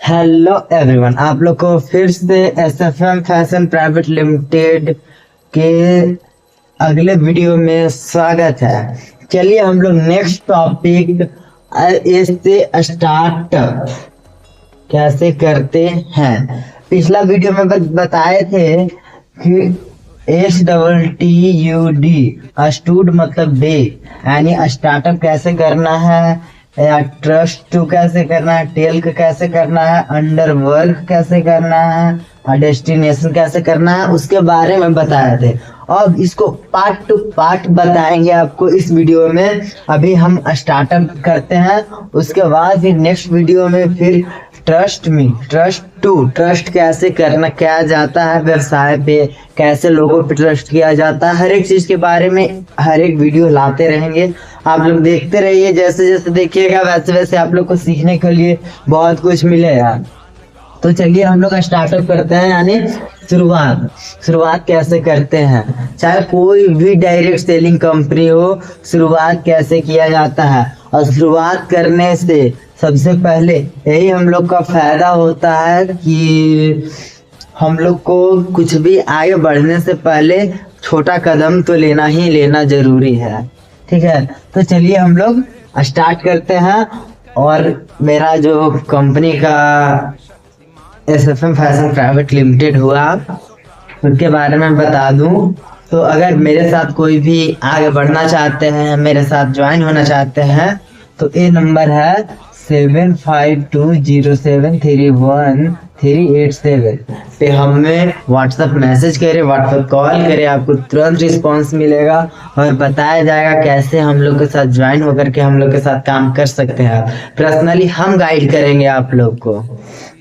Hello everyone, आप लोग को फिर से एसएफएम फैशन प्राइवेट लिमिटेड के अगले वीडियो में स्वागत है। चलिए हम लोग नेक्स्ट टॉपिक इससे स्टार्टअप कैसे करते हैं। पिछला वीडियो में बताए थे कि STTUD स्टूड मतलब डे, यानी स्टार्टअप कैसे करना है, या ट्रस्ट टू कैसे करना है, टेल कैसे करना है, अंडर वर्क कैसे करना है और डेस्टिनेशन कैसे करना है, उसके बारे में बताए थे। अब इसको पार्ट टू पार्ट बताएंगे आपको इस वीडियो में। अभी हम स्टार्टअप करते हैं, उसके बाद फिर नेक्स्ट वीडियो में फिर ट्रस्ट कैसे करना, क्या जाता है व्यवसाय पे, कैसे लोगों पे ट्रस्ट किया जाता है, हर एक चीज के बारे में हर एक वीडियो लाते रहेंगे। आप लोग देखते रहिए, जैसे जैसे देखिएगा वैसे वैसे आप लोग को सीखने के लिए बहुत कुछ मिलेगा। तो चलिए हम लोग स्टार्टअप करते हैं, यानी शुरुआत कैसे करते हैं। चाहे कोई भी डायरेक्ट सेलिंग कंपनी हो, शुरुआत कैसे किया जाता है। और शुरुआत करने से सबसे पहले यही हम लोग का फायदा होता है कि हम लोग को कुछ भी आगे बढ़ने से पहले छोटा कदम तो लेना ही लेना जरूरी है। ठीक है, तो चलिए हम लोग स्टार्ट करते हैं। और मेरा जो कंपनी का एसएफएम फैशन प्राइवेट लिमिटेड हुआ, उनके बारे में बता दूं तो अगर मेरे साथ कोई भी आगे बढ़ना चाहते हैं, मेरे साथ ज्वाइन होना चाहते हैं, तो ये नंबर है 7520731387 पे हमें व्हाट्सएप मैसेज करें, व्हाट्सएप कॉल करें, आपको तुरंत रिस्पांस मिलेगा और बताया जाएगा कैसे हम लोग के साथ ज्वाइन होकर के हम लोग के साथ काम कर सकते हैं। पर्सनली हम गाइड करेंगे आप लोग को।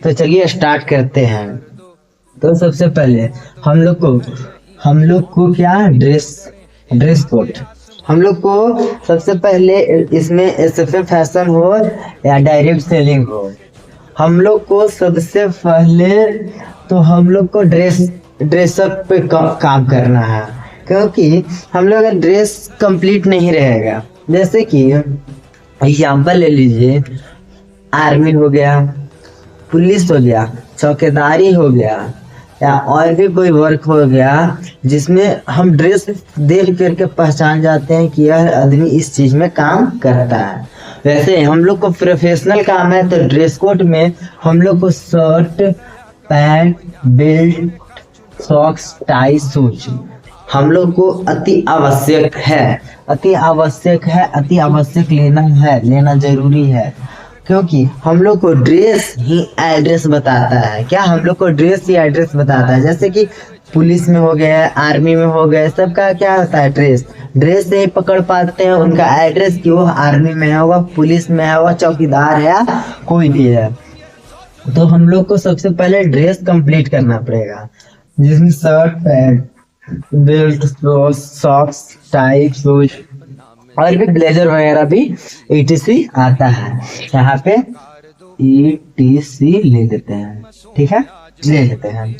तो चलिए स्टार्ट करते हैं। तो सबसे पहले हम लोग को क्या ड्रेस कोड, हम लोग को सबसे पहले इसमें एसएफएम फैशन हो या डायरेक्ट सेलिंग हो, हम लोग को सबसे पहले तो हम लोग को ड्रेसअप पे काम करना है। क्योंकि हम लोग अगर ड्रेस कंप्लीट नहीं रहेगा, जैसे कि एग्जाम्पल ले लीजिए, आर्मी हो गया, पुलिस हो गया, चौकीदारी हो गया, या और भी कोई वर्क हो गया जिसमें हम ड्रेस देख करके पहचान जाते हैं कि यह आदमी इस चीज में काम करता है। वैसे हम लोग को प्रोफेशनल काम है तो ड्रेस कोड में हम लोग को shirt, pant, belt, socks, tie, shoes हम लोग को अति आवश्यक लेना जरूरी है। क्योंकि हम लोग को ड्रेस ही एड्रेस बताता है। क्या हम लोग को ड्रेस ही एड्रेस बताता है। जैसे कि पुलिस में हो गया, आर्मी में हो गया, सबका क्या होता है ड्रेस से ही पकड़ पाते हैं उनका एड्रेस कि वो आर्मी में है, वो पुलिस में है, वो चौकीदार है या कोई भी है। तो हम लोग को सबसे पहले ड्रेस कंप्लीट करना पड़ेगा, जिसमें shirt, pant, belt, socks, tie, shoes और भी ब्लेजर वगैरह भी ETC आता है। यहाँ पे ETC ले देते हैं, ठीक है, ले लेते हैं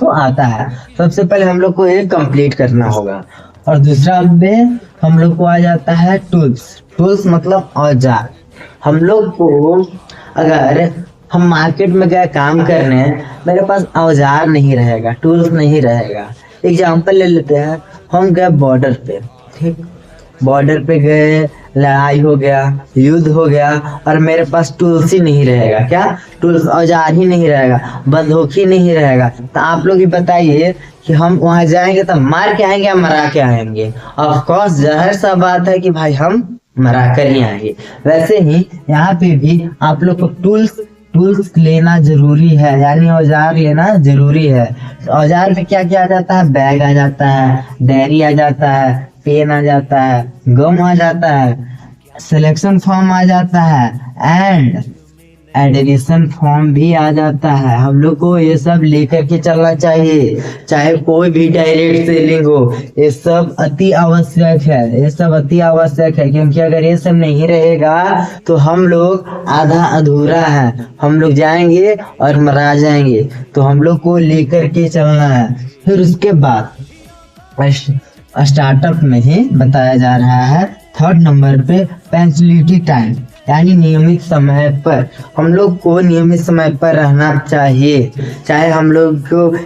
तो आता है। सबसे पहले हम लोग को ये कंप्लीट करना होगा। और दूसरा में हम लोग को आ जाता है टूल्स मतलब औजार। हम लोग को अगर हम मार्केट में गए काम करने, मेरे पास औजार नहीं रहेगा, टूल्स नहीं रहेगा। एग्जाम्पल ले लेते हैं, हम गए बॉर्डर पे, ठीक, बॉर्डर पे गए, लड़ाई हो गया, युद्ध हो गया, और मेरे पास टूल्स ही नहीं रहेगा। क्या टूल्स, औजार ही नहीं रहेगा, बंदूक ही नहीं रहेगा, तो आप लोग ही बताइए कि हम वहां जाएंगे तो मार के आएंगे या मरा के आएंगे। ऑफ कोर्स जाहिर सा बात है कि भाई हम मरा कर ही आएंगे। वैसे ही यहाँ पे भी आप लोग को टूल्स लेना जरूरी है, यानी औजार लेना जरूरी है। औजार में क्या क्या आ जाता है, बैग आ जाता है, डायरी आ जाता है, पेन आ जाता है, गम आ जाता है, सिलेक्शन फॉर्म आ जाता है, एंड एडिशन फॉर्म भी आ जाता है। हम लोग को ये सब लेकर के चलना चाहिए, चाहे कोई भी डायरेक्ट सेलिंग हो। ये सब अति आवश्यक है, क्योंकि अगर ये सब नहीं रहेगा तो हम लोग आधा अधूरा है, हम लोग जाएंगे और मरा जाएंगे। तो हम लोग को लेकर के चलना है। फिर उसके बाद स्टार्टअप में ही बताया जा रहा है 3rd नंबर पे पंक्चुअलिटी टाइम। यानी नियमित समय पर। हम लोग को नियमित समय पर रहना चाहिए। चाहे हम लोग को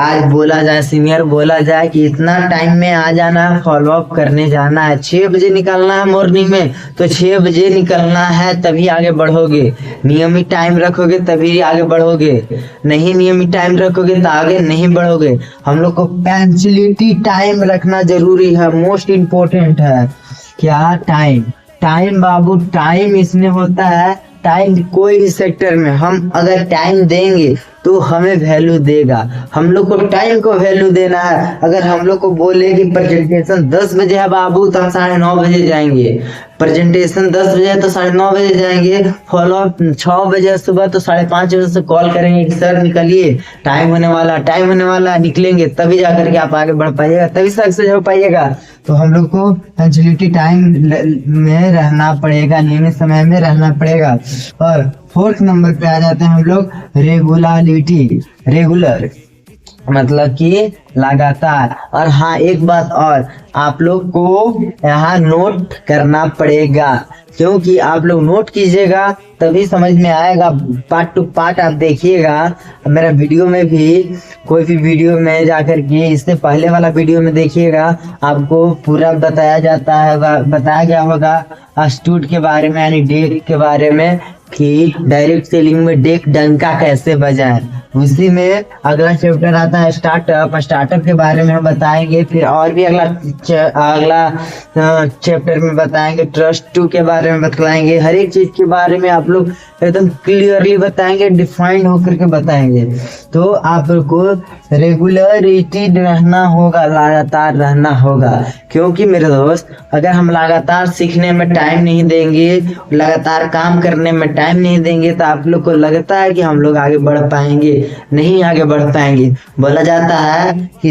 आज बोला जाए, सीनियर बोला जाए कि इतना टाइम में आ जाना है, फॉलो अप करने जाना है, 6 बजे निकलना है मॉर्निंग में, तो 6 बजे निकलना है, तभी आगे बढ़ोगे। नियमित टाइम रखोगे तभी आगे बढ़ोगे, नहीं नियमित टाइम रखोगे तो आगे नहीं बढ़ोगे। हम लोग को पंक्चुअलिटी टाइम रखना जरूरी है, मोस्ट इम्पोर्टेंट है। क्या? टाइम। टाइम बाबू, टाइम इसमें होता है, टाइम कोई भी सेक्टर में हम अगर टाइम देंगे तो हमें वैल्यू देगा। हम लोग को टाइम को वैल्यू देना है। अगर हम लोग को बोले कि प्रेजेंटेशन 10 बजे है बाबू, तो हम 9:30 बजे जाएंगे। प्रेजेंटेशन 10 बजे है तो 9:30 बजे जाएंगे। फॉलो अप 6 बजे सुबह, तो 5:30 बजे से कॉल करेंगे कि सर निकलिए, टाइम होने वाला, निकलेंगे, तभी जाकर के आप आगे बढ़ पाइएगा, तभी सक्सेस हो पाइएगा। तो हम लोग को पंक्चुअलिटी टाइम में रहना पड़ेगा, नियमित समय में रहना पड़ेगा। और 4th नंबर पे आ जाते हैं हम लोग, रेगुलरिटी। रेगुलर मतलब कि लगातार। और हाँ, एक बात और, आप लोग को यहाँ नोट करना पड़ेगा, क्योंकि आप लोग नोट कीजिएगा तभी समझ में आएगा। पार्ट टू पार्ट आप देखिएगा। मेरा वीडियो में भी, कोई भी वीडियो में जाकर के इससे पहले वाला वीडियो में देखिएगा, आपको पूरा बताया गया होगा अस्टूट के बारे में, यानी डेक के बारे में, कि डायरेक्ट सेलिंग में डेक डंका कैसे बजाएं। उसी में अगला चैप्टर आता है स्टार्टअप। स्टार्टअप के बारे में हम बताएंगे। फिर और भी अगला चैप्टर में बताएंगे, ट्रस्ट 2 के बारे में बतलाएंगे। हर एक चीज के बारे में आप लोग एकदम क्लियरली बताएंगे, डिफाइंड होकर के बताएंगे। तो आपको रेगुलरिटी रहना होगा, लगातार रहना होगा। क्योंकि मेरे दोस्त, अगर हम लगातार सीखने में टाइम नहीं देंगे, लगातार काम करने में टाइम नहीं देंगे, तो आप लोग को लगता है कि हम लोग आगे बढ़ पाएंगे? नहीं आगे बढ़ पाएंगे। बोला जाता है कि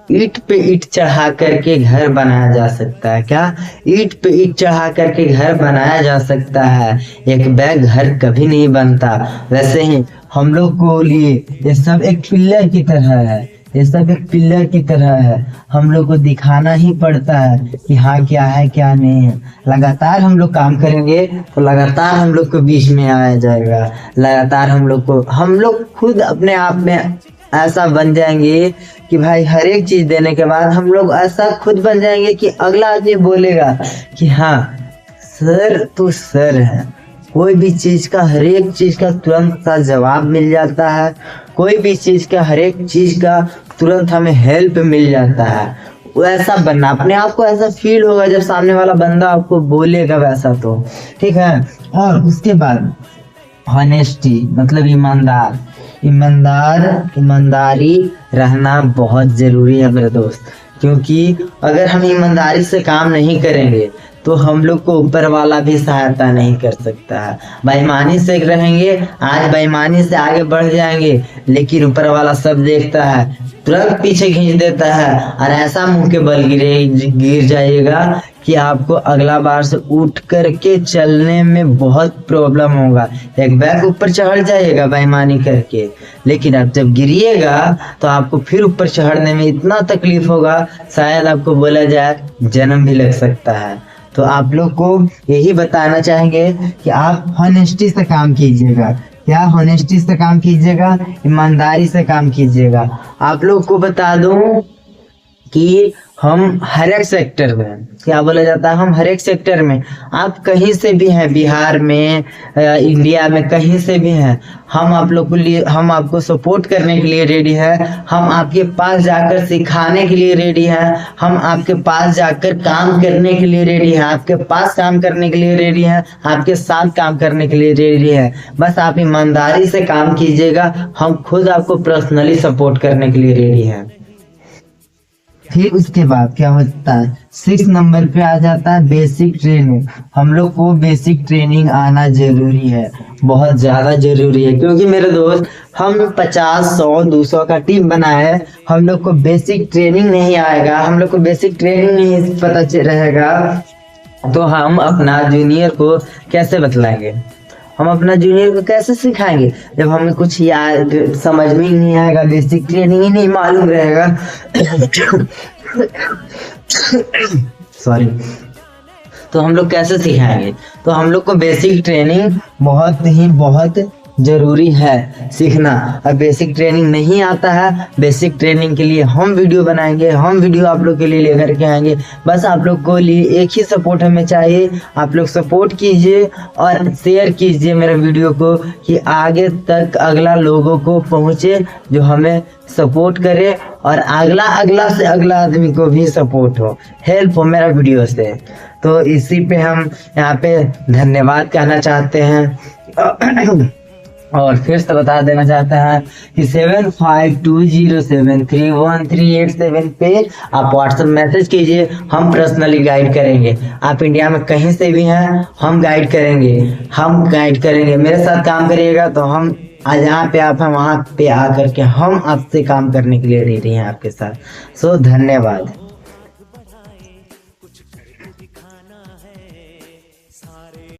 ईंट पे ईंट चढ़ा करके घर बनाया जा सकता है। क्या? ईंट पे ईंट चढ़ा करके घर बनाया जा सकता है, एक बैग घर कभी नहीं बनता। वैसे ही हम लोग को लिए ये सब एक पिलर की तरह है, ये सब एक पिलर की तरह है। हम लोग को दिखाना ही पड़ता है कि हाँ क्या है क्या नहीं है। लगातार हम लोग काम करेंगे तो लगातार हम लोग को बीच में आया जाएगा। लगातार हम लोग खुद अपने आप में ऐसा बन जाएंगे कि भाई हर एक चीज देने के बाद हम लोग ऐसा खुद बन जाएंगे कि अगला आदमी बोलेगा कि हाँ सर तू सर है। कोई भी चीज का, हर एक चीज का तुरंत सा जवाब मिल जाता है। कोई भी चीज का, हर एक चीज का तुरंत हमें हेल्प मिल जाता है। वैसा बनना, अपने आप को ऐसा फील होगा जब सामने वाला बंदा आपको बोलेगा वैसा। तो ठीक है। और उसके बाद ऑनेस्टी मतलब ईमानदारी रहना बहुत जरूरी है मेरे दोस्त। क्योंकि अगर हम ईमानदारी से काम नहीं करेंगे तो हम लोग को ऊपर वाला भी सहायता नहीं कर सकता है। बेईमानी से रहेंगे, आज बेईमानी से आगे बढ़ जाएंगे, लेकिन ऊपर वाला सब देखता है, तुरंत पीछे खींच देता है, और ऐसा मुंह के बल गिर जाइएगा कि आपको अगला बार से उठ करके चलने में बहुत प्रॉब्लम होगा। एक बैग ऊपर चढ़ जाइएगा बेईमानी करके, लेकिन अब जब गिरिएगा तो आपको फिर ऊपर चढ़ने में इतना तकलीफ होगा, शायद आपको बोला जाए जन्म भी लग सकता है। तो आप लोग को यही बताना चाहेंगे कि आप ऑनेस्टी से काम कीजिएगा। क्या? ऑनेस्टी से काम कीजिएगा, ईमानदारी से काम कीजिएगा। आप लोग को बता दूं कि हम हर एक सेक्टर में, क्या बोला जाता है, हम हर एक सेक्टर में, आप कहीं से भी हैं, बिहार में, इंडिया में, कहीं से भी हैं, हम आप लोग के लिए, हम आपको सपोर्ट करने के लिए रेडी है। हम आपके पास जाकर सिखाने के लिए रेडी है। हम आपके पास जाकर काम करने के लिए रेडी है। आपके पास काम करने के लिए रेडी है, आपके साथ काम करने के लिए रेडी है। बस आप ईमानदारी से काम कीजिएगा, हम खुद आपको पर्सनली सपोर्ट करने के लिए रेडी है। फिर उसके बाद क्या होता है, 6 नंबर पे आ जाता है बेसिक ट्रेनिंग। हम लोग को बेसिक ट्रेनिंग आना जरूरी है, बहुत ज्यादा जरूरी है। क्योंकि मेरे दोस्त, हम 50, 100, 200 का टीम बनाए है, हम लोग को बेसिक ट्रेनिंग नहीं आएगा, हम लोग को बेसिक ट्रेनिंग नहीं पता रहेगा, तो हम अपना जूनियर को कैसे बतलाएंगे, हम अपना जूनियर को कैसे सिखाएंगे जब हमें कुछ याद समझ में ही नहीं आएगा, बेसिक ट्रेनिंग ही नहीं मालूम रहेगा। सॉरी। तो हम लोग कैसे सिखाएंगे? तो हम लोग को बेसिक ट्रेनिंग बहुत जरूरी है सीखना। और बेसिक ट्रेनिंग नहीं आता है, बेसिक ट्रेनिंग के लिए हम वीडियो बनाएंगे, हम वीडियो आप लोग के लिए लेकर के आएंगे। बस आप लोग को लिए एक ही सपोर्ट हमें चाहिए, आप लोग सपोर्ट कीजिए और शेयर कीजिए मेरे वीडियो को, कि आगे तक अगला लोगों को पहुँचे जो हमें सपोर्ट करे, और अगला से अगला आदमी को भी सपोर्ट हो, हेल्प हो मेरा वीडियो से। तो इसी पे हम यहाँ पे धन्यवाद कहना चाहते हैं। और फिर से बता देना चाहता है कि 7520731387 पे आप व्हाट्सएप मैसेज कीजिए, हम पर्सनली गाइड करेंगे। आप इंडिया में कहीं से भी हैं, हम गाइड करेंगे। मेरे साथ काम करिएगा तो हम आज जहाँ पे आप हैं वहाँ पे आकर के हम आपसे काम करने के लिए रेडी हैं आपके साथ। सो धन्यवाद।